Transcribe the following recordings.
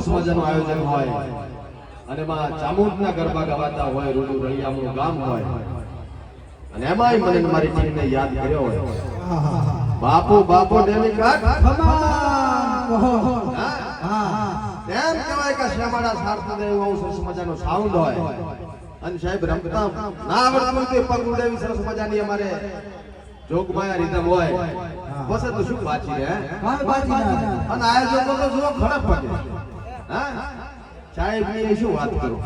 સરસ મજાનું આયોજન હોય અને માં ચામુંડના ગરબા ગવાતા હોય, રૂડુ રળિયામનું ગામ હોય અને એમાંય મને મારી ટીમને યાદ કર્યો હોય. બાપુ બાપુ ડેલી કાટ એમ કહેવાય કે શ્યામાડા સાર્થદેવ એવું સરસ મજાનો સાઉન્ડ હોય અને સાહેબ રમતા ના આવડતું તે પગ ઉડાવી સરસ મજાની અમારે જોગમાયા રીધમ હોય બસ તો શું બાચી રહે અને આયોજકો તો જો ખરાબ પગે. હા સાહેબ ની શું વાત કરું,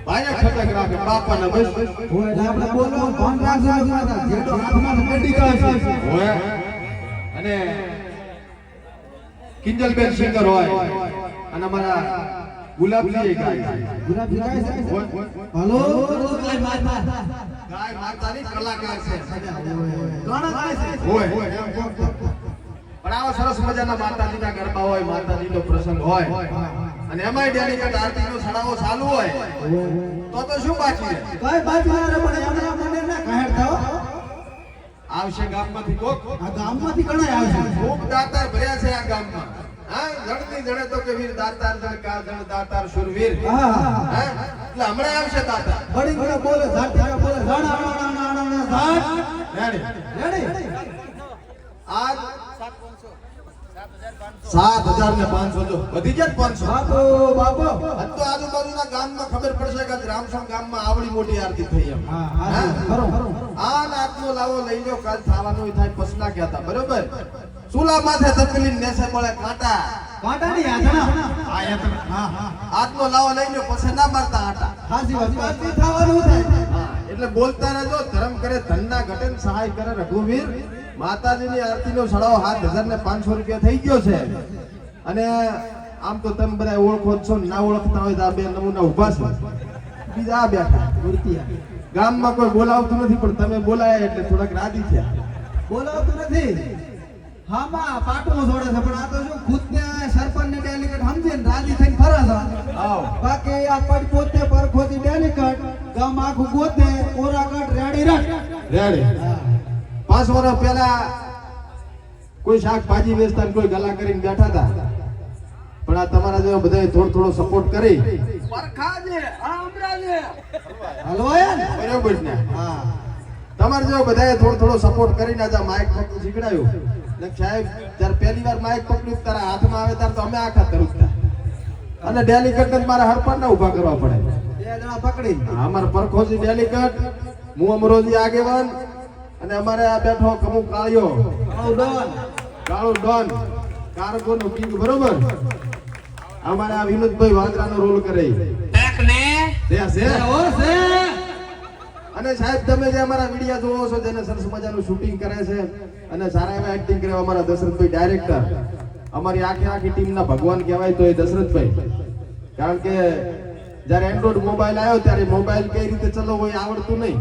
ભાઈ ખટક રાખે બાપાને બસ હોય આપણે બોલો ફોન રાખજો જેટલો હાથમાં મેડિકલ છે હોય અને કિંજલબેન સિંગર હોય અને અમારા ગુલાબજી ગાય છે. ગુલાબજી ગાય છે. હાલો ગાય માતાની કલાકાર છે ગાણા ગાય છે હોય પણ આવા સરસ મજાના માતાજીના ગરબા હોય, માતાજીનો પ્રસંગ હોય અને એમાંય ડેલિકેટ આરતીનો સડાવો ચાલુ હોય તો શું બાકી રહે? કઈ બાકી ના રહે પણ એમના મને ના કહેર થાઓ આવશે ગામમાંથી કોક, આ ગામમાંથી ઘણા આવશે ખૂબ દાતાર ભર્યા છે આ ગામમાં. હા જડતી જડે તો કે વીર દાતાર જણ કા જણ દાતાર શુરવીર. હા એટલે હમણાં આવશે દાતાર બડી બડી બોલે ઝાડ ઠેકા બોલે ઝાડ ઝાડ રેડી રેડી આજ 7,500 તો વધી ગયા 500. બાપો બાપો તો આજુબાજુના ગામમાં ખબર પડશે કે રામસણ ગામમાં આવડી મોટી આરતી થઈ એમ. હા ખરો આ નાતનો લાવો લઈ લો, કાલ થવાનું થાય પસના કહેતા બરોબર. ચૂલા માથે તપેલી નેસે મળે કાંટા કાંટાની આધણા આ હા આતનો લાવો લઈ લો પછી ના મારતા આટા. હાસી વાત પાછી થવાનું થાય. એટલે બોલતા રહેજો. ધર્મ કરે ધનના ઘટે ને સહાય કરે રઘુવીર. માતાજીની આરતીનો સડાવો 7,500 રૂપિયા થઈ ગયો છે અને આમ તો તમે બધા ઓળખો છો, ના ઓળખતા હોય તો આ બે નમૂના ઊભા છે, બીજા આ બેઠા મૂર્તિયા. ગામમાં કોઈ બોલાવતું નથી પણ તમે બોલાયા એટલે થોડાક રાજી થયા. બોલાવતું નથી હામાં પાટું જોડે છે પણ આ તો શું ખુદને સરપંચ ને ડેલિકેટ સમજે ને રાજી થઈને ફરે છે. આવ બાકી આ પડ પોતે પરખોથી ડેલિકેટ ગામ આખું ગોતે કોરાકટ રેડી રટ રેડી. 5 વર્ષ પહેલા કોઈ શાકભાજી વેચતા ને કોઈ ગલા કરીને બેઠા હતા પણ આ તમારા જેવા બધા થોડો સપોર્ટ કરી હલવાયા ને બરોબર ને. હા તમારે જેવો બધાએ થોડો સપોર્ટ કરીને આજે માઇક પકડું શીખડાયું ને સાહેબ જ્યારે પહેલી વાર માઇક પકડ્યું તારા હાથમાં આવે ત્યારે તો અમે આખા તરુકતા અને ડેલિકેટ મારા હરપાડના ઊભા કરવા પડે. 2 જણા પકડી અમારા પરખોજી ડેલિકેટ, હું અમરોજી આગેવાન અને અમારે આ બેઠો કમુ કાળિયો કાળો ડોન કારગો નો કિંગ બરોબર. અમારે આ વિનોદભાઈ વાંદરાનો રોલ કરે અને સાહેબ તમે જે અમારા વિડિયા જોવો છો જેને સરસ મજાનું શૂટિંગ કરે છે અને સારા એવા એક્ટિંગ કરે અમારા દશરથભાઈ ડાયરેક્ટર, અમારી આખી ટીમના ભગવાન કહેવાય તો એ દશરથભાઈ. કારણ કે જ્યારે એન્ડ્રોઈડ મોબાઈલ આવ્યો ત્યારે મોબાઈલ કઈ રીતે ચલાવવો એ આવડતું નહીં,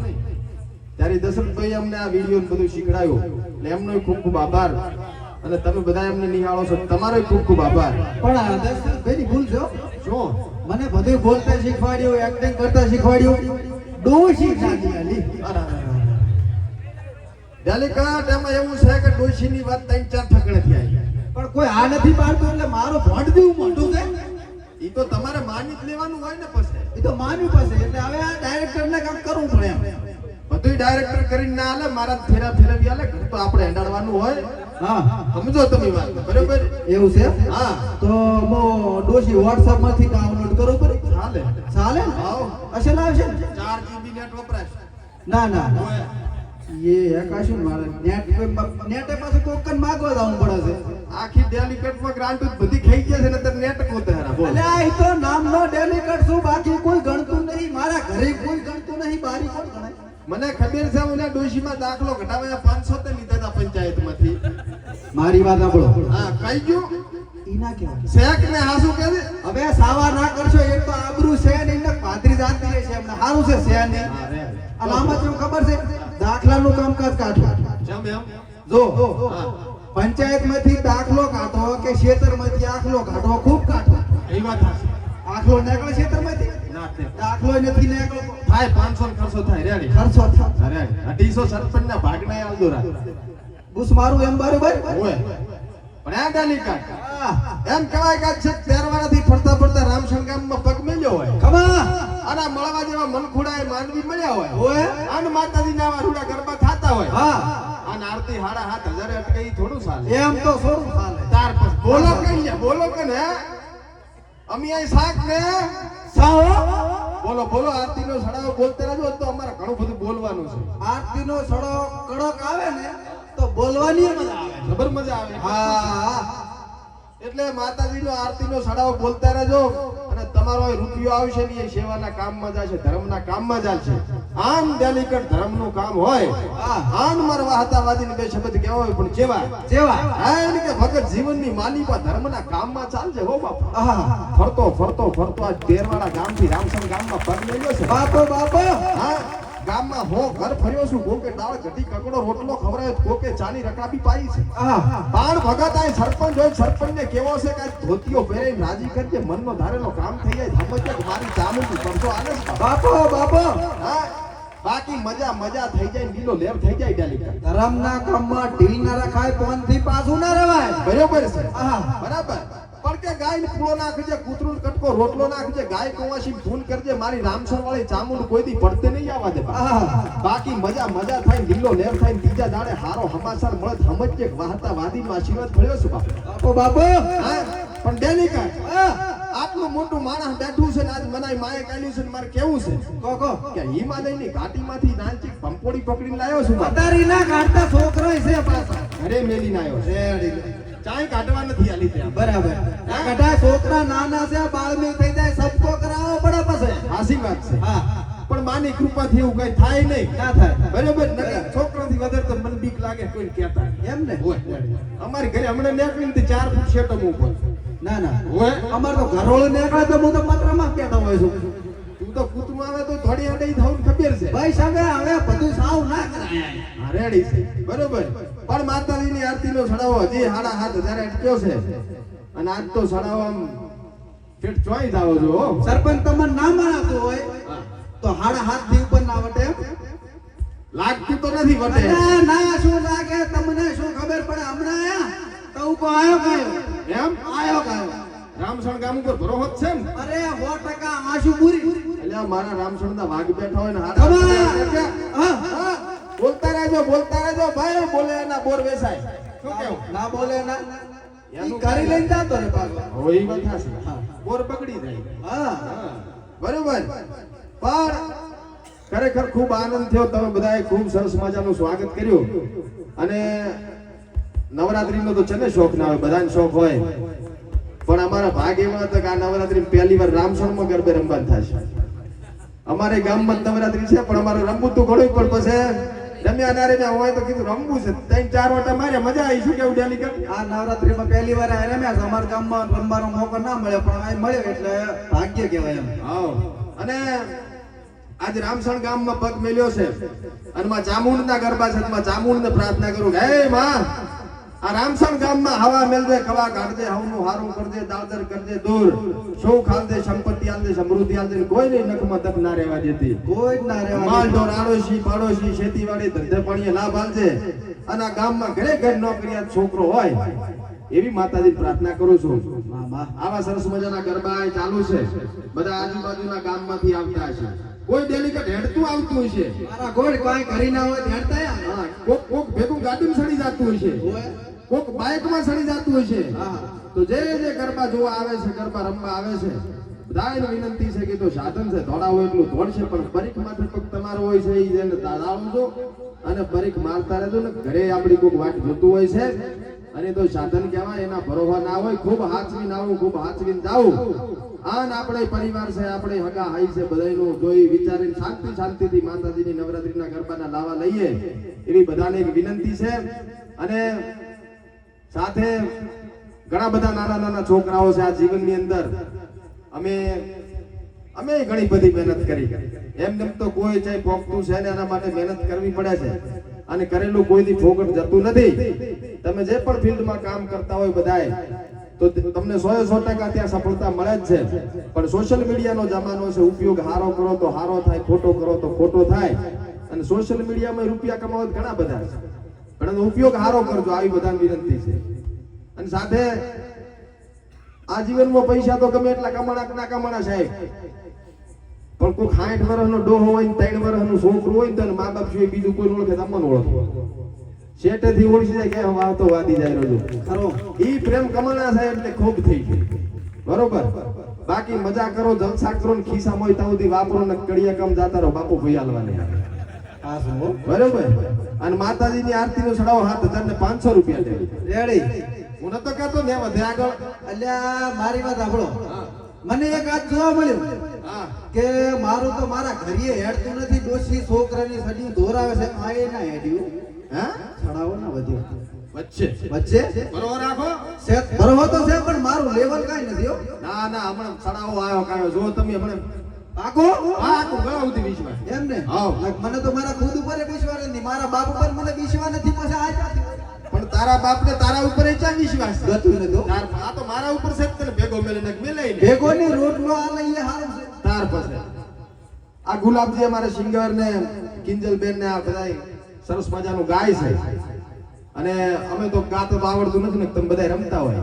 ત્યારે દશરથભાઈ અમને આ વિડીયો બધું શીખડાયું એટલે એમનો ખૂબ ખૂબ આભાર. અને તમે બધા એમને નિહાળો છો, તમારો ખૂબ ખૂબ આભાર. પણ દશરથભાઈની ભૂલ છે શું મને બધું બોલતા શીખવાડ્યું, એક્ટિંગ કરતા શીખવાડ્યું, ડોશી જાગી આલી. ડેલિકેટ એમાં એવું છે કે ડોશીની વાત 3-4 ઠકણેથી આવી પણ કોઈ આ નથી પાડતું એટલે મારો ભોંડ જેવું મોટું છે. એ તો તમારે માની જ લેવાનું હોય ને. પછી એ તો માન્યું પાસે એટલે હવે આ ડાયરેક્ટરને કામ કરવું પડે એમ. બધું ડાયરેક્ટર કરીને ના હાલે, મારા ફેરવી હાલે તો આપણે હેડાડવાનું હોય. હા સમજો તમે વાત બરોબર એવું છે. હા તો મો ડોશી WhatsApp માંથી ડાઉનલોડ કરો પડે. ચાલે ચાલે આવો અસલ આવશે 4 GB નેટ વપરાશ ના ના એ એકાશું મારે નેટે પાછું કોકન માંગવા જવું પડે છે. આખી ડેલિકેટમાં ગ્રાન્ટ બધી ખાઈ ગયા છે ને તો નેટ કોતે હરા બોલ. એટલે આ તો નામનો ડેલિકેટ શું, બાકી કોઈ ગણતું નહીં. મારા ઘરે કોઈ ગણતું નહીં, બારી કોણ ગણાય? મને ખબર છે હું ડોશીમાં દાખલો ઘટાવ્યા 500 તે લીધા હતા પંચાયતમાંથી. મારી વાત સાંભળો. હા કઈ ગયું ઈના કેવા શેક ને હાસુ કે છે હવે સાવા ના કરશો. એક તો આબરૂ છે ને એને પાદરી જાતી રહે છે એમને સારું છે ને. અને આમાં કેવું ખબર છે, દાખલાનું કામકાજ કાઢો. જમ એમ જો પંચાયતમાંથી દાખલો કાઢો કે ક્ષેત્રમાંથી આખલો કાઢો, ખૂબ કાઢો. એ વાત છે. આખલો નીકળે ક્ષેત્રમાંથી, દાખલો નથી નીકળતો. થાય 500 ખર્ચો થાય રેડી ખર્ચો થાય. રેડી 250 સરપંચના ભાગના આલદોરા બુસ મારું એમ બરોબર ઓય પણ આ ડેલિકેટ હા એમ કહેવાય કે છે 13 વર્ષ માંડવી મળ્યા હોય ઓય અને માતાજીના આવા રૂડા ગરબા થાતા હોય હા અને આરતી 7,500 અટકે ઈ થોડું ચાલે એમ તો થોડું ચાલે તાર પછી બોલો કઈ લે બોલો કે ને અમે અહીં શાક ને સાવ બોલો બોલો આરતીનો સડાવો બોલતે રહેજો તો અમારે ઘણું બધું બોલવાનું છે આરતીનો સડો કડક આવે ને તો બોલવાની મજા આવે જબર મજા આવે હા એટલે માતાજીનો આરતીનો સડાવો બોલતા રહેજો અને તમારો એ રૂપિયો આવશે ને એ સેવાના કામમાં જશે ધર્મના કામમાં જશે આમ ડેલિકેટ ધર્મનું કામ હોય આમ મારવા હતાવાદીને બે શબ્દ કહેવા હોય પણ જેવા જેવા હા એને કે ભગત જીવનની માલિપા ધર્મના કામમાં ચાલશે હો બાપુ હા ફરતો આ તેરવાડા ગામથી રામસણ ગામમાં પગ મેલ્યો છે બાપો બાપો હા ગામમાં હો ઘર ફર્યો છું કોકે દાળ ઘટી કકડો રોટલો ખવરાયો કોકે ચાની રકાબી પાઈ છે હા પાણ ભગત આ સરપંચ હોય સરપંચને કેવો છે કે આ ધોતીઓ પહેરીને રાજી કરજે મનનો ધારેલો કામ થઈ જાય સમજે કે મારી ચામુંડી કરતો આને જ બાપો બાપો હા બાકી મજા થઈ જાય લીલો લેર થઈ જાય ડેલિકેટ ધર્મના કામમાં ઢીલ ના રખાય ફોન થી પાછું ના રવાય બરોબર છે હા બરાબર પણ કે ગાય પૂળો નાખજે કૂતરું કટકો રોટલો નાખજે ગાય કુવાસી ફૂન કરજે મારી રામસર વાળી ચામુંડ કોઈ દી પડતે નહીં આવવા દે બાકી મજા થાય લીલો લેર થાય બીજા દાડે હારો હમાસર મળે સમજજે વાહતા વાદીનો આશીર્વાદ મળ્યો છે બાપુ બાપો હા પણ ડેલિકેટ આટલું મોટું માણસ બેઠું છે ને આજ મનાઈ માએ કાઢ્યું છે ને મારે કેવું છે કહો કે હિમાલયની ઘાટીમાંથી નાનચી પંપોડી પકડીને લાવ્યો છું બાપુ. અતારી ના કાઢતા છોકરો છે પાછા ઘરે મેલીને આવ્યો છે રેડી ચાય કાઢવા નથી આલી ત્યાં બરાબર આ કઢા છોકરા નાના છે બાળમી થઈ જાય સબકો કરાવવો પડે પછી હાસી વાત છે હા પણ માની કૃપાથી એવું કઈ થાય નહીં ના થાય બરોબર નકર છોકરાથી વધારે તો મને બીક લાગે કોઈ કહેતા એમ ને હોય અમારી ઘરે હમણાં નીકળીને તે 4 ફૂટ શેટમ ઉપર ના ના હોય અમાર તો ઘરોળું નીકળે તો હું તો પત્રમાં કહેતો હોય છું તું તો કૂતરું આવે તો થોડી આડે થવું ખબર છે ભાઈ સામે હવે બધું સાવ ના કરાય હા રેડી છે બરોબર પણ માતાજીની આરતીનો સડાવો હજી 7,500 અટક્યો છે અને આજ તો સડાવો આમ ફેટ ચોઈ જાવ છો હો. સરપંચ તમને ના માનતું હોય હા. તો હાડા હાથ થી ઉપર ના વટે લાગતું તો નથી વટે ના ના શું લાગે તમને શું ખબર પડે હમણાં આયા તો ઉકો આયો કાયો એમ આયો કાયો રામસણ ગામ ઉપર ભરોહો જ છે ને અરે 100% આંસુ પૂરી એટલે આ મારા રામસણના વાઘ બેઠા હોય ને ખબર હા હા, બોલતા રહેજો ભાઈ બોલે એના બોર વેસાય શું કેવું ના બોલે ના એનું ઈ કરી લઈને જાતો રે પાછો હવે ઈ વાત છે હા. બોર બગડી જાય હા હા, બરોબર પણ ખરેખર ખૂબ આનંદ થયો તમે બધાએ ખૂબ સરસ મજાનું સ્વાગત કર્યું અને નવરાત્રીનો તો છે ને શોખ ના હોય બધાને શોખ હોય પણ અમારા ભાગ એવા હતા કે આ નવરાત્રી પહેલી વાર રામસણમાં ગરબે રમવાનું થશે અમારે ગામમાં જ નવરાત્રી છે પણ અમારે રમવું તો ઘણું પણ પછી રમ્યા ના રમ્યા હોય તો કીધું રમવું છે 3-4 વાટા માર્યા મજા આવી શું કેવું ડેલી કર આ નવરાત્રીમાં પહેલી વાર આ રમ્યા છે અમારા ગામમાં રમવાનો મોકો ના મળ્યો પણ આ મળ્યો એટલે ભાગ્ય કહેવાય એમ હા અને આજ રામસણ ગામમાં પગ મેલ્યો છે અને માં ચામુંડના ગરબા છે માં ચામુંડને પ્રાર્થના કરું કે હે માં આ રામસણ ગામમાં હવા મેલજે કવા કાઢજે હવનું હારું કરજે દાદર કરજે દૂર સુખ આલજે સંપત્તિ આલજે સમૃદ્ધિ આલજે કોઈ નહીં નખમાં તક ના રહેવા દેતી કોઈ જ ના રહેવા માલ ઢોર આડોશી પાડોશી ખેતીવાડી ધંધે પાણીએ લાભ આલજે અને આ ગામમાં ઘરે ઘર નોકરિયાત છોકરો હોય એવી માતાજી પ્રાર્થના કરું છું આવા સરસ મજાના ગરબા ચાલુ છે બધા આજુબાજુના ગામમાંથી આવતા હશે કોઈ ડેલિકેટ હેડતું આવતું હશે મારા ગોળ કોઈ કરી ના હોય ધ્યાનતા હા કોક ભેગું ગાડીમાં સડી જતું હશે હોય કોક બાઇકમાં સડી જતું હશે હા તો જે ગરબા જોવા આવે છે ગરબા રમવા આવે છે બધાને વિનંતી છે કે તો સાધન છે દોડાવો એટલું દોડશે પણ પરીખ માથે પગ તમારો હોય છે ઈ જેને દાદાવજો અને પરીખ મારતા રહેજો ને ઘરે આપણી કોક વાટ જોતું હોય છે અને તો સાધન કહેવાય એના ભરોસા ના હોય ખૂબ હાચવીને આવું ખૂબ હાચવીને જાવું આન આપણે પરિવાર છે આપણે હગા હાઈ છે બધાયનું જોઈ વિચારીને શાંતિથી માતાજીની નવરાત્રીના ગરબાના લાવા લઈએ એવી બધાને એક વિનંતી છે અને સાથે ઘણા બધા નાના છોકરાઓ છે આ જીવનની અંદર અમે ઘણી બધી મહેનત કરી એમને તો કોઈ ચાહે પોખતું છે ને એના માટે મહેનત કરવી પડે છે અને કરેલું કોઈથી ફોગટ જતું નથી તમે જે પણ ફિલ્ડમાં કામ કરતા હોય બધાએ તો તમને 100% ત્યાં સફળતા મળે જ છે પણ સોશિયલ મીડિયાનો જમાનો છે ઉપયોગ સારો કરો તો સારો થાય ખોટો કરો તો ખોટો થાય અને સોશિયલ મીડિયામાં રૂપિયા કમાવા ઘણા બધા છે પણ એનો ઉપયોગ સારો કરજો આવી બધાને વિનંતી છે અને સાથે આ જીવનમાં પૈસા તો ગમે એટલા કમાણા ના કમાણા સાહેબ પણ કોઈ 60 વર્ષનો ડોહો હોય ને 3 વર્ષનું છોકરું હોય ને તો મા બાપ સિવાય બીજું કોઈ ઓળખે તો અમને ઓળખે શેઠેથી ઓળખી જાય કે વાતો વાદી જાય રોજો ખરો ઈ પ્રેમ કમાણા થાય એટલે ખૂબ થઈ ગઈ બરોબર બાકી મજા કરો જલસા કરો ને ખિસ્સામાં હોય ત્યાં સુધી વાપરો ને કડિયા કામ જાતા રહો બાપુ ભઈ આલવાની આ શું હો? બરોબર અને માતાજીની આરતીનો ચડાવો 7500 રૂપિયા દે રેડી હું નતો કહેતો ને વધે આગળ અલ્યા મારી વાત સાંભળો હા મને એક આજ જોવા મળ્યું હા કે મારું તો મારા ઘરીએ હેડતું નથી ડોશી છોકરાની સડી દોરાવે છે આએ ના હેડ્યું હા છડાવો ના વધ્યો વચ્ચે વચ્ચે બરોબર રાખો સેટ ભરવો તો છે પણ મારું લેવલ કાઈ નથી હો ના ના હમણાં ચડાવો આવ્યો કાયો જો તમે હમણાં પાકો હા ગળા સુધી વિશ્વાસ એમ ને હાવ. મને તો મારા ખુદ ઉપર વિશ્વાસ નથી મારા બાપ ઉપર મને વિશ્વાસ નથી પછી આ ક્યાંથી? પણ તારા બાપને તારા ઉપર એ ચા વિશ્વાસ છે? ગતું નતો આ તો મારા ઉપર છે જ તને ભેગો મેલીને મેલાઈ ને ભેગોની રોટલો આ લઈએ હારું છે તાર પાસે આ ગુલાબજી અમારે સિંગર ને કિંજલબેન ને આ બધાય સરસ મજાનું ગાય છે અને અમે તો ગાતો તો આવડતું નથી ને તમે બધાય રમતા હોય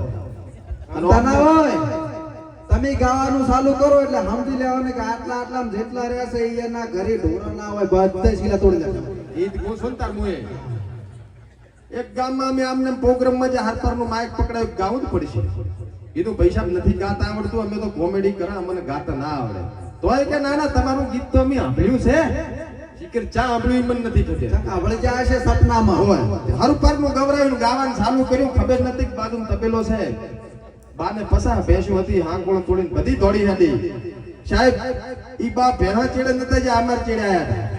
અને ના હોય તમે ગાવાનું ચાલુ કરો એટલે સમજી લેવાનું કે આટલા આટલા જેટલા રહેશે એના ઘરે ઢોરા ના હોય બધે શીલા તોડી નાખે ઈ તો હું સુનતા મુએ એક ગામમાં અમે આમને પ્રોગ્રામમાં જે હારપારનું માઇક પકડાયું ગાવું જ પડશે કીધું પૈસા નથી ગાતા આવડતું અમે તો કોમેડી કરે અમને ગાતા ના આવડે તોય કે ના ના તમારું ગીત તો અમે સાંભળ્યું છે શીકર ચા સાંભળ્યું ઈ મને નથી ખબર આપણે જાય છે સપનામાં હોય હારપારનું ગવરાયું ગાવાનું ચાલુ કર્યું ખબર નથી કે બાજુમાં તબેલો છે બાને પસા ભેંસું હતી હાંકોળ તોડીને બધી દોડી હતી સાહેબ ઈ બા ભેણા ચેડે નતા જે અમાર ચેડે આયા હતા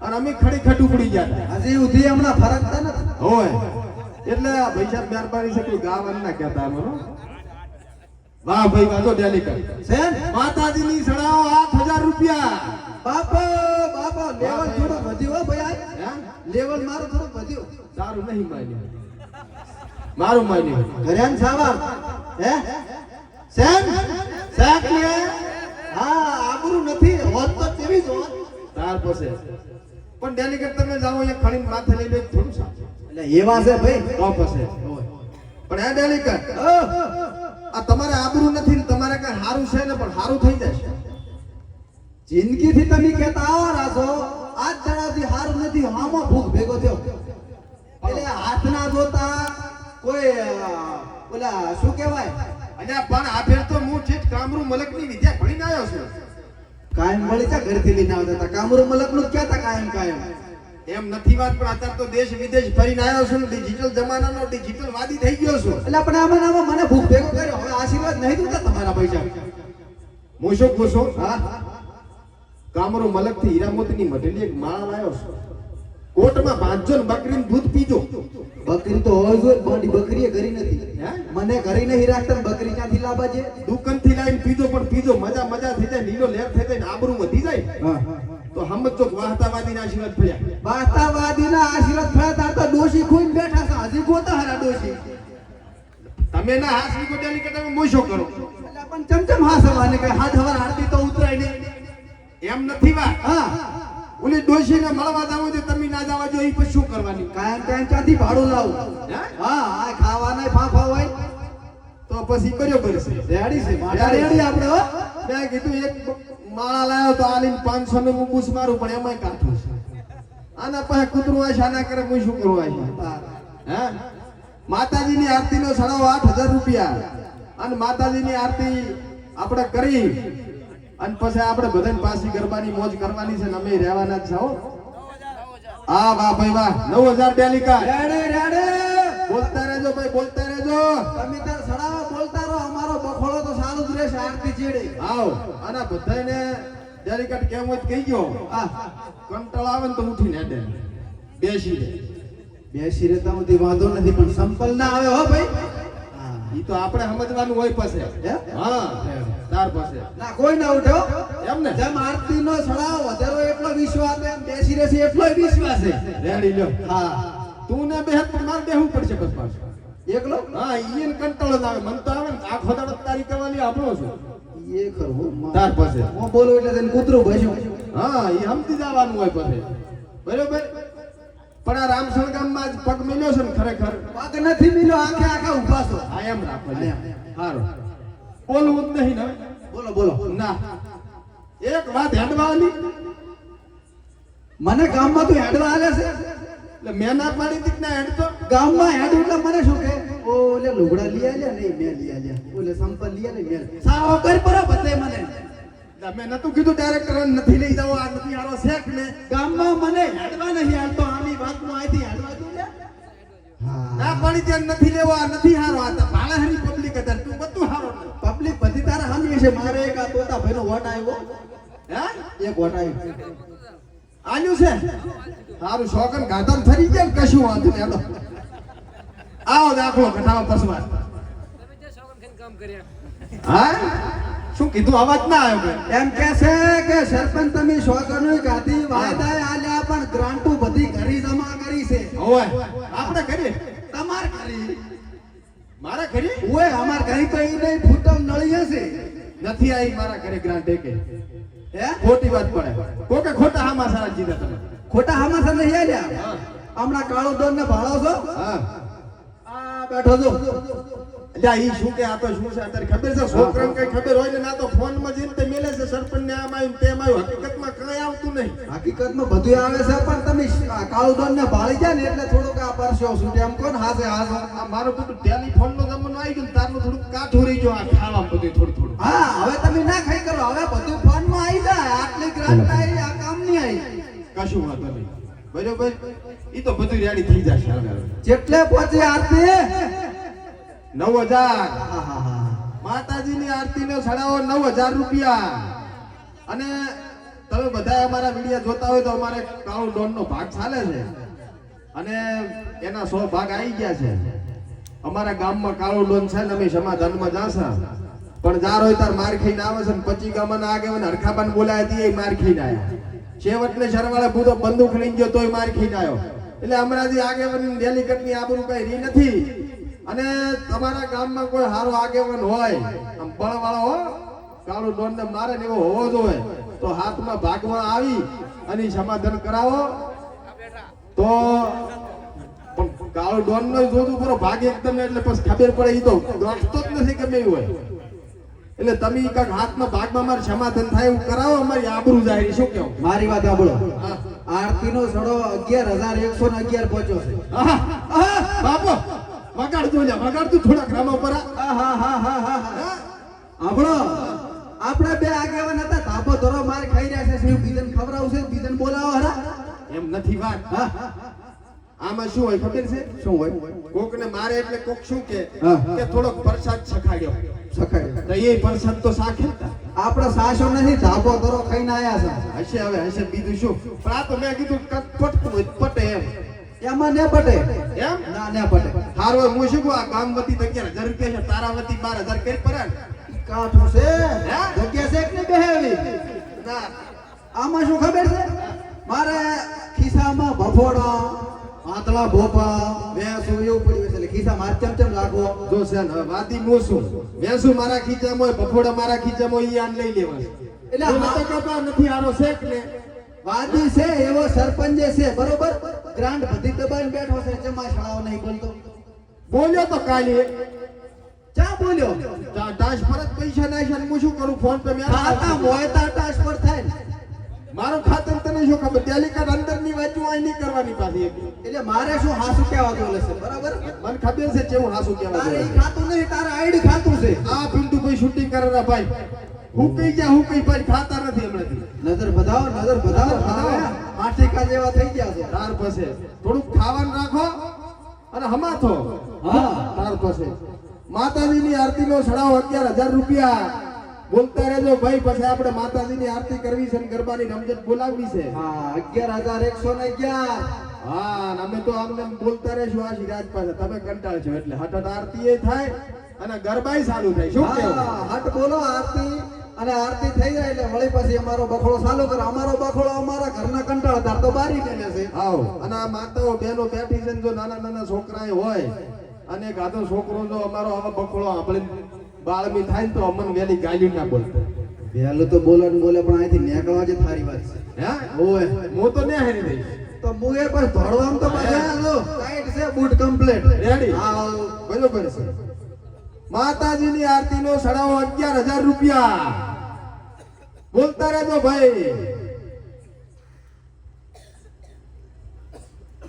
અને અમે ખડી ખટ ઉપડી ગયા હતા હજી ઉધી હમણાં ફરક થાય ને હોય એટલે આ ભાઈ સાહેબ મહેરબાની છે કોઈ ગાવાનું ના કહેતા અમે હો. વાહ ભાઈ વાજો ડેલી કરી છે માતાજીની સડાવો 8000 રૂપિયા બાપા બાપા લેવલ થોડો વધ્યો હો ભાઈ હે લેવલ મારો થોડો વધ્યો સારું નહીં માન્યું મારું માન્યું ઘરે આન સાવા હે સેમ શાક લે હા આબરૂ નથી હોત તો કેવી જ હોત તાર પાસે પણ ડેલિકેટ તમે જાઓ અહીંયા ખણીને માથે લઈ લે થોડું સાચું એટલે એવા છે ભાઈ તો પાસે પણ આ ડેલિકેટ આ તમારે આબરૂ નથી ને તમારે કઈ સારું છે ને પણ સારું થઈ જશે જિંદગીથી તમે કહેતા આવો રાસો આજ દાડાથી હારું નથી હામાં ભૂખ ભેગો થયો એટલે હાથના જોતા કોઈ ઓલા શું કહેવાય અને પણ આ ફેર તો હું ઠીક કામરૂ મલકની વિદ્યા ભણીને આવ્યો છું કાયમ મળી જા ઘરથી લઈને આવતા હતા કામરૂ મલકનું જ કહેતા કાયમ કાયમ એમ નથી વાત પણ અત્યારે તો દેશ વિદેશ ફરીને આવ્યો છું ડિજિટલ જમાનાનો ડિજિટલ વાદી થઈ ગયો છું એટલે આપણે આમાં મને ભૂખ ભેગો કર્યો હવે આશીર્વાદ નહીં જોતા તમારા પૈસા હું શું પૂછું હા કામરૂ મલકથી હીરામોતીની મઢેલી એક માળા લાવ્યો છું કોટમાં બાંધજો ને બકરીનું દૂધ પીજો બકરી તો હોય હોય બાંડી બકરીએ ઘરી નથી હે મને ઘરી નહીં રાખતા ને બકરી ક્યાંથી લાવવા છે દુકાનથી લાવીને પીજો પણ પીજો મજા મજા થઈ જાય નીલો લેર થઈ જાય ને આબરૂ વધી જાય તો સમજો કે વાહતાવાદીના આશીર્વાદ ફર્યા વાસ્તવવાદીના આશીર્વાદ થયા તાર તો ડોશી ખોઈને બેઠા છે હજી ગોતા હારા ડોશી તમે ના હાસની ગોડાલી કે તમે મોશો કરો એટલે પણ ચમચમ હાસવાને કે હાથ હવાર આરતી તો ઉતરાય નહીં એમ નથી વાત હા ઓલી ડોશીને મળવા જાવ છે તમે ના જાવા જો ઈ પછી શું કરવાની કાયમ કાયમ ક્યાંથી ભાડું લાવું હે હા આ ખાવાના ફાફા હોય તો પછી બરોબર છે રેડી છે માટા રેડી આપણે હો મેં કીધું એક માળા લાવ્યો તો આલીને 500 નું બૂસ મારું પણ એમાંય કાઠું છે આના પાસે કૂતરું આશા ના કરે હું શું કરું આશા હે માતાજીની આરતીનો સડાવો 8000 રૂપિયા અને માતાજીની આરતી આપણે કરી અને પછી આપણે બધાને પાછી ગરબાની મોજ કરવાની છે ને અમે રહેવાના જ છો હા વાહ ભાઈ વાહ 9000 ડેલિકા રેડી રેડી બોલતા રહેજો ભાઈ બોલતા રહેજો તમે તાર સડાવા બોલતા રહો અમારો બખોળો તો સારું જ રહેશે આરતી ચેડે આવ અને બધાને ડેલિકેટ કેમ હોય તો કહી ગયો હા કંટાળ આવે ને તો ઉઠીને હેડે બેસી રહે બેસી રહેતા સુધી વાંધો નથી પણ સંપલ ના આવે હો ભાઈ હા ઈ તો આપણે સમજવાનું હોય પછી હે? હા તાર પછી ના કોઈ ના ઉઠ્યો એમ ને જેમ આરતી નો સડાવો વધારો એટલો વિશ્વાસ એમ બેસી રહેશે એટલો વિશ્વાસ છે રેડી લ્યો હા તું ને બેહત પણ માર બેહવું પડશે બસ પાછું એકલો હા ઈયન કંટાળો ના આવે મન તો આવે ને આખો દાડો તારી કરવાની આપણો છું એ ખરું તાર પાસે હું બોલું એટલે તેને કૂતરું ભસ્યું હા ઈ સમજી જવાનું હોય પછી બરોબર પણ આ રામસણ ગામમાં જ પગ મેલ્યો છે ને ખરેખર પગ નથી મિલો આખે આખા ઊભા છો આ એમ રાખો એમ. સારું બોલવું જ નહીં ને બોલો બોલો ના એક વાત હેડવાની મને ગામમાં તું હેડવા આલે છે એટલે મેં ના પાડી હતી કે ના હેડતો. ગામમાં હેડ એટલે મને શું કે ઓલે લુગડા લઈ આલ્યા નહીં મેં લઈ આલ્યા ઓલે સંપલ લઈ આલ્યા મેં સાવ કર પરો બતાય મને એટલે મેં નતું કીધું ડાયરેક્ટર નથી લઈ જાવ આ નથી હારો શેક ને. ગામમાં મને હેડવા નહીં હાલતો આની વાતમાં આઈથી હેડવા દઉં લે ના પાડી ત્યાં નથી લેવો આ નથી હારો આ તો ભાળે હરી પબ્લિક હતા તું બધું હારો ને. પબ્લિક બધી તારા સામે છે મારે એક આ તોતા ભાઈનો વોટ આવ્યો હે એક વોટ આવ્યો આલ્યું છે હારું શોકન ગાતમ ફરી ગયા ને કશું વાંધો નહીં હાલો. આવો દાખલો ઘટાવો પસવા. હા શું કીધું અવાજ ના આવ્યો કે એમ કે છે કે સરપંચ તમે શોકરનો ગાદી વાયદા આલ્યા પણ ગ્રાન્ટો બધી ઘરી જમા કરી છે ઓય આપણે કરીએ તમાર ઘરી મારા ઘરે ઓય અમાર ઘરી તો ઈ નહીં ફૂટમ નળી હશે નથી આવી મારા ઘરે ગ્રાન્ટ એકે હે ખોટી વાત પડે કોકે ખોટા હામા સારા જીધા તમે. ખોટા હમાસા નહીં આલ્યા હા હમણાં કાળો દોન ને ભાળો છો હા આ બેઠો છો એટલે ઈ શું કે આ તો શું છે અત્યારે ખબર છે છોકરાને કઈ ખબર હોય ને ના તો ફોન માં જઈને તે મેલે છે સરપંચ ને આમ આવ્યું તેમ આવ્યું હકીકતમાં કઈ આવતું નહીં. હકીકતમાં બધું આવે છે પણ તમે આ કાળો દોન ને ભાળી જાય ને એટલે થોડુંક આ પરસ્યો શું એમ કોણ હાસે હાસે આ મારું બધું ટેલિફોન નો જમાનો આવી ગયો ને તારનું થોડુંક કાઠું રહી ગયું આ ખાવા બધું થોડું થોડું. હા હવે તમે ના ખાઈ કરો હવે બધું ફોન માં આવી જાય આટલી ગ્રાન્ટ આવી આ કામ નહીં આવી કશું વાંધો નહીં બરોબર ઈ તો બધું રેડી થઈ જશે હવે. જેટલે પહોંચી આરતી 9000 આહાહા. માતાજીની આરતીનો છડાવો 9000 રૂપિયા. અને તમે બધા અમારા વિડિયો જોતા હોય તો અમારે કાળો ડોન નો ભાગ ચાલે છે અને એના 100 ભાગ આવી ગયા છે. અમારા ગામમાં કાળો ડોન છે ને અમે સમાધાનમાં જાશા પણ જાર હોય તાર માર ખાઈને આવે છે ને 25 ગામના આગેવાન હરખાબાન બોલાય હતી એ માર ખાઈને આયા. છેવટને શરવાળે પૂરો બંદૂક લઈને ગયો તોય માર ખાઈને આવ્યો. એટલે હમણાં જે આગેવાન ડેલિકેટની આબરૂ કઈ રી નથી. અને તમારા ગામમાં કોઈ હારો આગેવાન હોય આમ બળવાળો હો કાળો ડોન ને મારે ને એવો હોવો જોઈએ તો હાથમાં ભાગમાં આવી અને સમાધાન કરાવો તો પણ કાળો ડોન નો જોતું પૂરો ભાગ એકદમ એટલે પછી ખબર પડે ઈ તો દોડતો જ નથી ગમે એવું હોય. એટલે તમે કાંઈક હાથમાં ભાગમાં મારે સમાધાન થાય એવું કરાવો અમારી આબરૂ જાય શું કેવું. મારી વાત સાંભળો હા. આરતી નો સડો 11111 પહોંચ્યો છે આહા, આહા, બાપો વગાડજો લ્યા વગાડતું થોડાક રામા પર આહાહાહાહા. સાંભળો આપણે બે આગેવાન હતા ધાબો ધરો માર ખાઈ રહ્યા છે શું બીજન ખવડાવશે બીજન બોલાવો હરા એમ નથી વાત. હા આમાં શું હોય ખબર છે શું હોય કોક ને મારે એટલે કોક શું કે હા. કે થોડોક પ્રસાદ છખાડ્યો સખાય તો એ પ્રસાદ તો સાખે જ તા. આપણે સાસો નથી ધાબો ધરો ખાઈને આયા છે હશે હવે હશે બીજું શું પણ આ તો મેં કીધું કટ પટતું હોય તો પટે એમ એમાં ને પટે એમ ના ને પટે હારો હોય હું શું કહું આ ગામ વતી તો 11000 રૂપિયા છે તારા વતી 12000 કરી પડે ને? કાઠું છે હે? જગ્યા છે કે નહીં બેહેવી ના આમાં શું ખબર છે મારે ખિસ્સામાં ભફોડા આતળા ભોપા ભેંસું એવું પડ્યું છે એટલે ખિસ્સામાં હાથ ચમ રાખવો જો છે ને હવે વાતી હું શું વેસુ મારા ખીચામાં હોય બફોડા મારા ખીચામાં હોય ઈ આને લઈ લેવા એટલે એટલે તો કપા નથી હારો શેક ને વાદી છે એવો સરપંચ છે બરોબર ગ્રાન્ટ બધી દબાઈને બેઠો છે જમા શાળાઓ નહીં બોલતો બોલ્યો તો કાલે ચા બોલ્યો ટાશ પર જ પૈસા નાખ્યા ને હું શું કરું ફોન પે મેં ખાતા મોયતા ટ્રાન્સફર થાય ને. મારું ખાતર તને શું ખબર ટેલિકાર્ડ અંદરની વાંચું આ નહીં કરવાની પાછી એટલે મારે શું હાસુ કહેવા દો છે બરાબર મને ખબર છે કેવું હાસું તારે કહેવાય ઈ ખાતું નહીં તારે આઈડી ખાતું છે આ પિન્ટુ ભાઈ શૂટિંગ કરેલા ભાઈ હું કઈ ગયા હું કઈ ભાઈ ખાતા નથી હમણાંથી નજર બધાવો આઠિકા જેવા થઈ ગયા છે તાર પાસે થોડુંક ખાવાનું રાખો અને હમાથો હા તાર પાસે માતાજીની આરતીનો છડાવો 11000 રૂપિયા બોલતા રહેજો ભાઈ પછી આપણે માતાજીની આરતી કરવી છે અને ગરબાની રમઝટ બોલાવવી છે હા 11111 હા અને અમે તો આમને બોલતા રહેશું આ સિરાજ પાસે તમે કંટાળ છો એટલે હઠ આરતી એ થાય અને ગરબાય ચાલુ થાય શું કેવું હા હટ બોલો આરતી અને આરતી થઈ જાય એટલે વળી પછી અમારો બખડો ચાલુ કરે અમારો બખડો અમારા ઘરના કંટાળદાર તો બારી મેલે છે આવો અને આ માતાઓ બહેનો બેઠી છે ને જો નાના નાના છોકરાએ હોય અને ગાધો છોકરો જો અમારો આવા બખડો આપણે બાળમી થાય ને તો અમન વેલી ગાયું ના બોલતા વહેલું તો બોલે પણ અહીંથી નીકળવા જ થારી વાત છે હે ઓય હું તો ને હેરી દઈશ તો મુએ પર ધોળવામ તો બધા લો ટાઈટ છે બૂટ કમ્પ્લીટ રેડી હા બરોબર છે માતાજીની આરતીનો છડાવો 11000 રૂપિયા બોલતા રહેજો ભાઈ.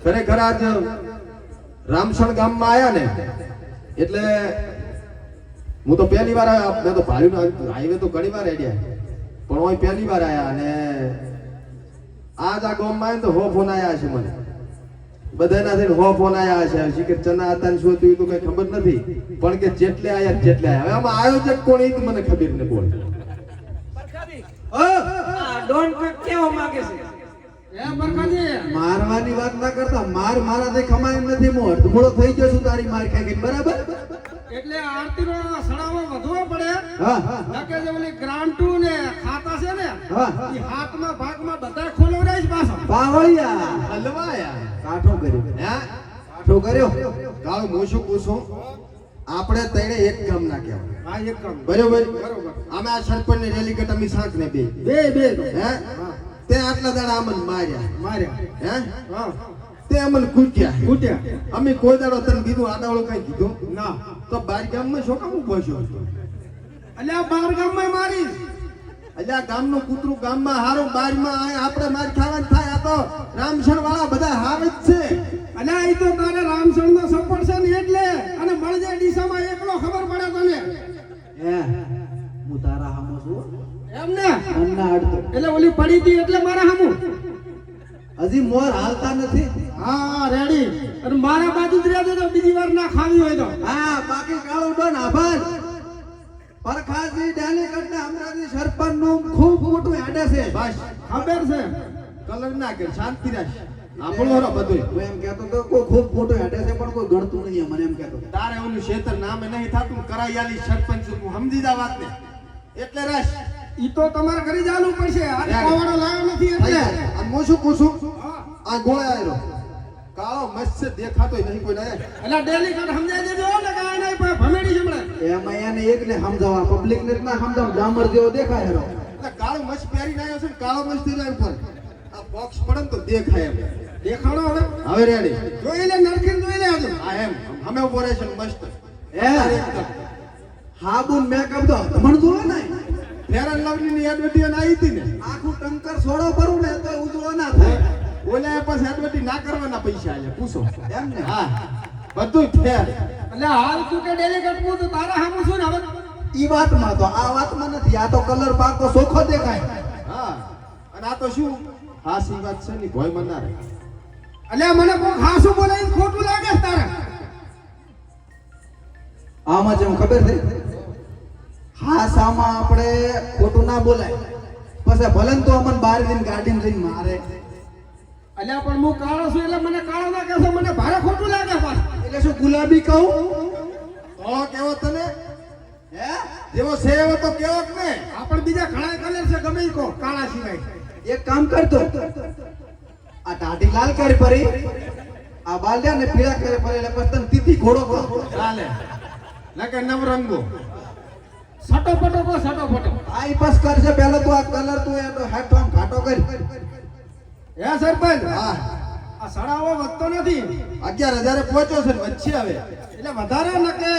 ખરેખર આજ રામસણ ગામમાં આયા ને એટલે હું તો પહેલી વાર આવ્યા. મેં તો ભાડ્યું હાઈવે તો ઘણી વાર હેડ્યા પણ હું પહેલી વાર આયા અને આજ આ ગામમાં આવ્યા તો હો ફોન આયા છે મને. બધાના થઈને હો ફોન આયા છે. શીખર ચના હતા ને શું હતું એ તો કઈ ખબર નથી પણ કે જેટલે આયા જેટલે આયા. હવે આમાં આયોજક કોણ એ તો મને ખબર ને બોલ. ડોન કેવો માંગે છે એ બરખાજી મારવાની વાત ના કરતા મારાથી ખમાય એમ નથી. હું અડધમૂળો થઈ ગયો છું તારી માર ખાઈ ગઈ બરાબર. એટલે આરતી નો સડાવો વધવો પડે. હા નકે જે ઓલી ગ્રાન્ટુ ને ખાતા છે ને હા ઈ હાથમાં ભાગમાં બધા ખોલવડાય છે પાછો. પાવળિયા હલવાયા કાઠો કર્યો હે કાઠો કર્યો. ગાળ હું શું પૂછું આપણે તઈને એક ગામ ના કહેવાય હા એક કામ બરોબર. બરોબર. અમે આ સરપંચ ને રેલીગટ અમે શાંત ને બે બે હે તે આટલા દાડા અમને માર્યા માર્યા હે હા તે અમને કૂટ્યા ફૂટ્યા અમે કોઈ દાડો તને કીધું આદાવળું કઈ કીધું ના. તો બાર ગામમાં શું કામ ઉભો છો? એટલે આ બાર ગામમાં મારી એટલે આ ગામનું કૂતરું ગામમાં હારું બારમાં આય આપણે માર ખાવાનું થાય. આ તો રામસણ વાળા બધા હાર જ છે. અને આ તો તારે રામસણ નો સપોર્ટ છે ને એટલે અને મળજે ડીસામાં એકલો ખબર પડે તને હે હું તારા હામો છું એમ ને. અન્ના અડતો એટલે ઓલી પડી હતી એટલે મારા હામું. હજી મોર હાલતા નથી. હા રેડી. અને મારા બાજુ જ રહેજો તો બીજી વાર ના ખાવી હોય તો. હા બાકી કાળો ડોન આભાર. પરખાજી ડેલીગઢને અમરાજી સરપંચ નું ખૂબ મોટું હેડે છે. બસ ખબર છે કલર ના કર શાંતિ રાખ. આપણો હરો બધું હું એમ કહેતો તો કોઈ ખૂબ મોટું હેડે છે પણ કોઈ ગણતું નહીં મને એમ કહેતો. તારે ઓલું ક્ષેત્ર નામે નહીં થાતું કરાઈ આલી સરપંચ તું સમજી જા વાત ને એટલે રસ ઈ તો તમારે ઘરે જવાનું પડશે. આ રેડી. કોવાડો લાવ્યો નથી થઈ એટલે. જાય. અને હું શું પૂછું હા. આ ગોળે આયરો કાળો મસ્ત દેખાતોય નહીં કોઈ ના એટલે ડેલી કાઢ સમજાઈ દેજો ને કે આ નહીં પણ ભમેડી જમણે. એમાં એને એકને સમજાવવા પબ્લિક ને ના સમજાવ ડામર જેવો દેખાય હેરો. એટલે કાળો મસ્ત પહેરીને આવ્યો છે ને કાળો મસ્ત થઈ જાય ઉપર આ બોક્સ પડે ને તો દેખાય એમ. દેખાડો હવે. હવે રેડી જોઈ લે નરખીને જોઈ લે હજુ. આ એમ અમે ઉભો રહે છે ને મસ્ત હે હાબુન મેકઅપ તો ધમણ જોવે ને ફેર એન્ડ લવલી ની એડવર્ટાઈઝ આવી હતી ને આખું ટંકર સોડો ભરું ને તો ઉજળો ના થાય ઓલા પાસે એડવર્ટાઈઝ ના કરવાના પૈસા આલે પૂછો એમ ને. હા બધું ફેર એટલે હાલ તું કે ડેલી કાઢવું તો તારા હામું શું ને હવે. ઈ વાતમાં તો આ વાતમાં નથી. આ તો કલર પાકો સોખો દેખાય. હા અને આ તો શું હાસી વાત છે ને ભોય મનાર એટલે મને કોક હાસું બોલાવીને ખોટું લાગે છે તારે. આમાં જેમ ખબર છે હાસામાં આપણે ખોટું ના બોલાય પછી ભલે ને તો અમને બાર દિન ગાડીને લઈને મારે એટલે પણ હું કાળો છું એટલે મને કાળો ના કહેશો મને ભારે ખોટું લાગે પાછું. એટલે શું ગુલાબી કહું તો કેવો તને હે જેવો છે એવો તો કેવો જ ને આપણ બીજા ઘણા કલર છે ગમે ઈ કો કાળા સિવાય. એક કામ કરતો આ ટાઢી લાલ કરી પરી આ બાલ્યા ને પીળા કરે પરી એટલે પછી તને તીતી ઘોડો કહો. ચાલે નકે નવરંગો સટો પટો કો સટો પટો. આ ઈ પસ કરશે પહેલો તો આ કલર તું એ તો હેઠો આમ ઘાટો કરી હે સરપંચ હા આ સડાવો વધતો નથી 11,000 પહોંચ્યો છે ને વચ્ચે આવે એટલે વધારે નકે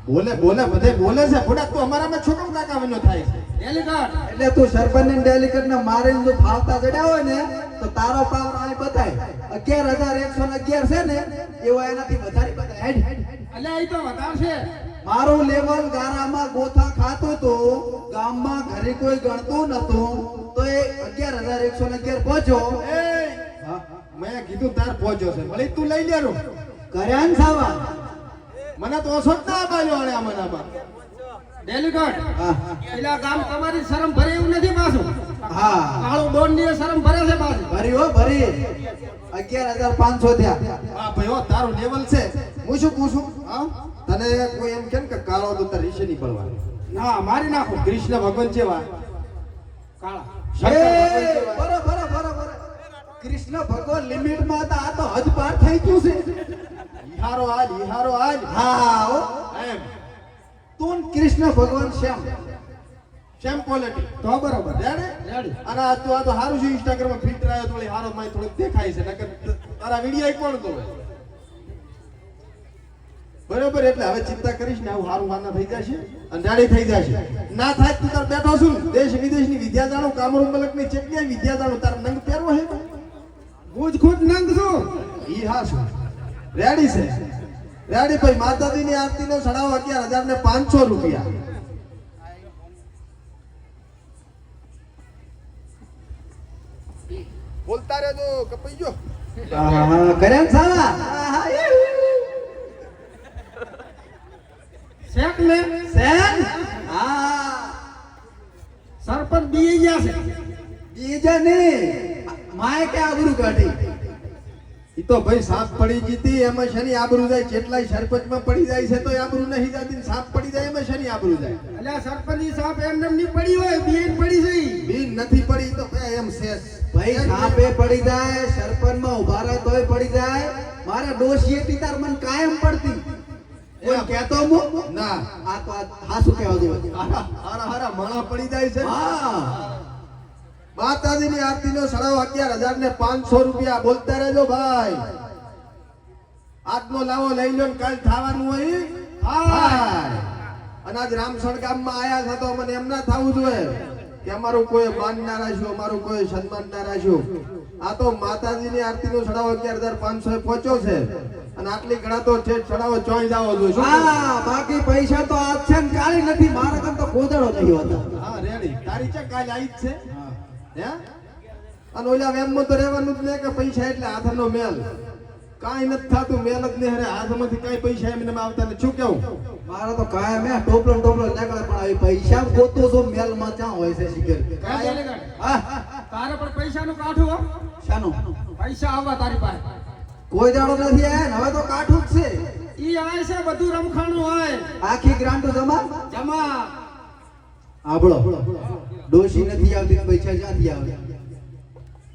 બોલે બધે બોલે છે બુડા તો અમારામાં છોકરો કાકા વનો થાય છે ડેલી કાઢ. એટલે તું સરપંચ ને ડેલિકેટ ને મારીને જો ફાવતા જડ્યા હોય ને તો તારો પાવર આ બતાય 11,111 છે ને એવો એનાથી વધારે બતાય હેડ. એટલે ઈ તો વધારે છે. મારું લેવલ ગારામાં ગોથા ખાતું તો ગામમાં ઘરે કોઈ ગણતું નતું તો એ 11,111 પહોંચ્યો. એ મેં કીધું તાર પહોંચ્યો છે ભલે તું લઈ લેરો કર્યા ને સાવા મને તો ઓછો જ ના બાલ્યો આણે આમાં ડેલી કાઢ. હા એટલે આ ગામ તમારી શરમ ભરે એવું નથી પાછું. હા કાળું ડોન ની શરમ ભરે છે પાછું. ભરી હો ભરી 11,500 થયા. હા ભાઈ હો તારું લેવલ છે હું શું પૂછું હા તને કોઈ એમ કેમ કે કાળો તો તાર રીશે નહીં પડવાનો ના મારી નાખો કૃષ્ણ ભગવાન જેવા કાળા. શંકર ભગવાન એ, જેવા. બરાબર. કૃષ્ણ ભગવાન લિમિટ માં હતા આ તો હદ પાર થઈ ગયું છે. ઈહારો આજ હા હો. એમ તું ને કૃષ્ણ ભગવાન શ્યામ સેમ ક્વોલિટી તો બરોબર રેડી રેડી. અને આ તો હારું છે ઇન્સ્ટાગ્રામ માં ફિલ્ટર આવ્યો થોડી હારો માં થોડુંક દેખાય છે નકર તારા વિડિયો કોણ જોવે બરોબર એટલે હવે ચિંતા કરીશ ને આવું હારું વાના થઈ જશે અને રેડી થઈ જશે ના થાય તું તાર બેઠો છું દેશ વિદેશની વિદ્યા જાણું કામરૂ મલકની ચેટલી વિદ્યા જાણું તાર નંગ પહેરવો હે હું જ ખુદ નંગ છું. ઈ હા શું રેડી છે રેડી ભાઈ માતાજીની આરતીનો ચડાવો 11,500 રૂપિયા. બોલતા રહેજો કપાઈ ગયો. કર્યા ને સાલા આહા, શેક ને સેન હા સરપંચ બી ગયા છે. બીજા ને માય કે આબરૂ કાઢી ઈ તો ભાઈ સાપ પડી જીતી એમાં શની આબરૂ જાય જેટલાય સરપંચમાં પડી જાય છે તો આબરૂ નહીં જાતી ને સાપ પડી જાય એમાં શની આબરૂ જાય. અલ્યા સરપંચની સાપ એમને એમ નહીં પડી હોય, બીએન પડી છે ઈ. બીન નથી પડી તો એમ શેષ ભાઈ સાપે પડી જાય સરપંચ માં ઉભા રહે તોય પડી જાય મારા ડોશીએ તીતાર મન કાયમ પડતી કોઈ કહેતો મુ ના આ તો હાસુ કહેવા દેવા હારા હારા માળા પડી જાય છે. હા માતાજીની આરતીનો ચડાવો 11,500 રૂપિયા. બોલતા રહેજો ભાઈ. આજનો લાવો લઈ લો ને કાલ થવાનું હોય થાય. અને આજ રામસણ ગામમાં આયા છે તો મને એમ ના થવું જોઈએ કે અમારું કોઈ માન ના રાખ્યું અમારું કોઈ સન્માન ના રાખ્યું. આ તો માતાજીની આરતીનો ચડાવો 11,500 પહોંચ્યો છે અને આટલી ઘણા તો છે ચડાવો ચોઈ જાવો જોઈએ. શું કહેવું? હા બાકી પૈસા તો આજ છે ને કાલે નથી મારા કામ તો કોદળો નહીં હોતો હા રેડી તારી છે કાલ આવી જ છે હે અને ઓલા વેમમાં તો રહેવાનું જ નહીં કે પૈસા એટલે હાથનો મેલ કાંઈ નથી થતું મેલ જ નહીં. અરે હાથમાંથી કાંઈ પૈસા એમને આવતા ને શું કેવું મારા તો કાયમ હે ટોપલો નીકળે પણ આવી પૈસા ગોતો છો મેલ માં ક્યાં હોય છે શિખર હા તારે પણ પૈસાનું કાઠું હો. શાનું પૈસા આવવા તારી પાસે. કોઈ દાડો નથી આયા ને હવે તો કાઠું જ છે ઈ આય છે બધું રમખાણું હોય આખી ગ્રાન્ટો જમા જમા. આબળો ડોશી નથી આવતી ને પૈસા ક્યાંથી આવે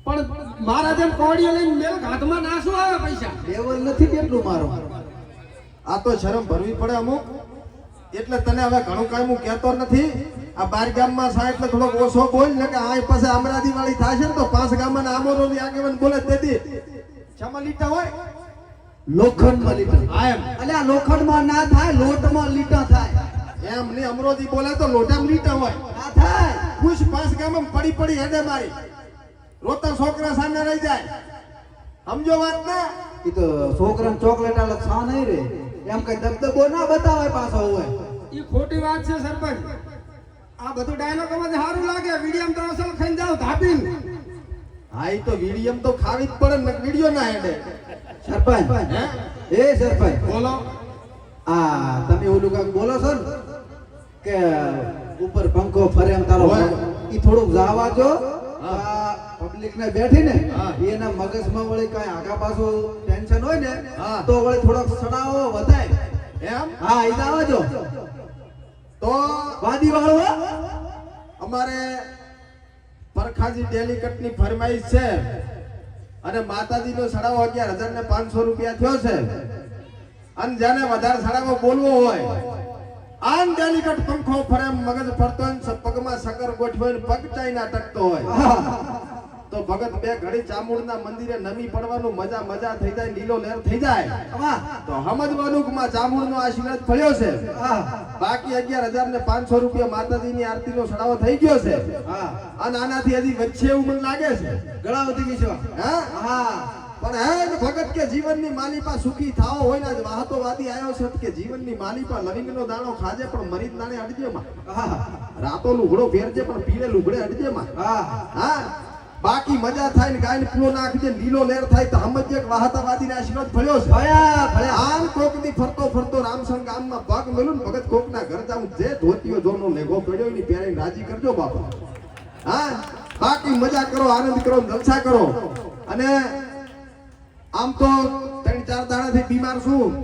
પણ મારા જેમ કોડીઓ લઈને મેલ હાથમાં નાસું આવે પૈસા. લેવલ નથી કેટલું મારો આ તો શરમ ભરવી પડે અમુક એટલે તને હવે ઘણું કાંઈ હું કહેતો નથી. આ 12 ગામમાં સા એટલે થોડોક ઓછો બોલ ને કે આ પાસે અમરાદી વાળી થાય છે ને તો 5 ગામમાં આમોરોની આગેવાન બોલે તેથી છામાં લીટા હોય લોખંડમાં લીટા આ એમ અલ્યા લોખંડમાં ના થાય લોટમાં લીટા થાય એમ ને અમરોજી બોલે તો લોટામાં લીટા હોય ના થાય ખુશ 5 ગામમાં પડી પડી હેડે મારી રોતા છોકરા સામે રહી જાય. સમજો વાત ને ઈ તો છોકરાને ચોકલેટ આલે છા નહીં રે એમ કઈ દબદબો ના બતાવે પાછો હોય ઈ ખોટી વાત છે સરપંચ. આ બધું ડાયલોગમાં સારું લાગે, વિડીયો તો અસલ ખાઈને જાવ ધાપીને. હા ઈ તો વિડીયમ તો ખાવી જ પડે ને વિડીયો ના હેડે. સરપંચ હે એ સરપંચ બોલો આ તમે ઓલું કાક બોલો છો ને કે ઉપર પંખો ફરે એમ તારો હોય. ઈ થોડુંક જાવા જો હા. પબ્લિક ને બેઠી ને હા. એના મગજમાં વળી કઈ આગા પાછું ટેન્શન હોય ને હા. તો વળી થોડોક સડાવો વધાય એમ હા ઈ જાવા જો તો વાદી વાળો અમારે પરખાજી ડેલિકેટની ફરમાઈશ છે અને માતાજીનો ચડાવો 11,500 રૂપિયા થયો છે અને જેને વધારે ચડાવો બોલવો હોય આન ડેલિકેટ પંખો ફરે મગજ ફરતો હોય ને પગમાં સકર ગોઠવે ને પગ ચાઈના ટકતો હોય તો ભગત બે ઘડી ચામુંડના મંદિરે નમી પડવાનું મજા મજા થઈ જાય લીલો લહેર થઈ જાય તો સમજવાનું કે માં ચામુંડનો આશીર્વાદ ફળ્યો છે. બાકી 11,500 રૂપિયા માતાજીની આરતીનો ચડાવો થઈ ગયો છે અને આનાથી હજી વચ્ચે એવું મને લાગે છે ગળા વધી ગઈ છે હા હા પણ હે ને ભગત કે જીવનની માલિપા સુખી થાઓ હોય ને વાહતો વાદી આવ્યો છે કે જીવનની માલિપા લવિંગનો દાણો ખાજે પણ મરી દાણે અડજે માં રાતો લુગડો ફેરજે પણ પીળે લુગડે અડજે માં હા બાકી મજા થાય ને ગાયને પૂરો નાખજે લીલો લહેર થાય તો સમજજે કે વાહતા વાદીને આશીર્વાદ ફળ્યો છે આમ કોકની ફરતો ફરતો રામસણ ગામમાં પગ મેલું ને ભગત કોકના ઘર જાઉં જે ધોતીઓ જોનો લેગો પડ્યો એની પહેરીને રાજી કરજો બાપા. હા બાકી મજા કરો આનંદ કરો જલસા કરો. અને આમ તો 3-4 દાડાથી બીમાર છું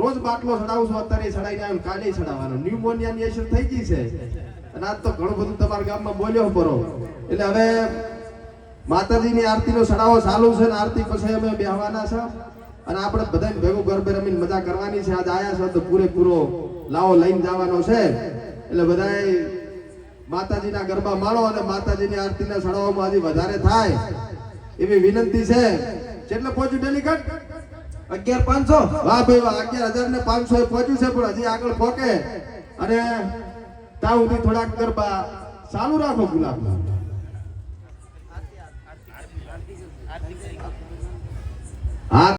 રોજ બાટલો ચડાવું છું અત્યારે ચડાઈ જાય કાલે ચડાવવાનો ન્યુમોનિયાની અસર થઈ ગઈ છે અને આજ તો ઘણું બધું તમારા ગામમાં બોલ્યો પરો એટલે હવે માતાજીની આરતીનો ચડાવો ચાલુ છે ને આરતી પછી અમે બેહવાના છે અને આપણે બધાને ભેગું ગરબે રમીને મજા કરવાની છે. આજ આયા છે તો પૂરેપૂરો લાવો લઈને જવાનો છે એટલે બધાએ માતાજીના ગરબા માણો અને માતાજીની આરતીના ચડાવવામાં હજી વધારે થાય એવી વિનંતી છે. કેટલે પહોંચ્યું ડેલિકેટ 11,500 વાહ ભાઈ વાહ 11,500 પહોંચ્યું છે પણ હજી આગળ પહોંચે અને ત્યાં સુધી થોડાક ગરબા ચાલુ રાખો ગુલાબ. હા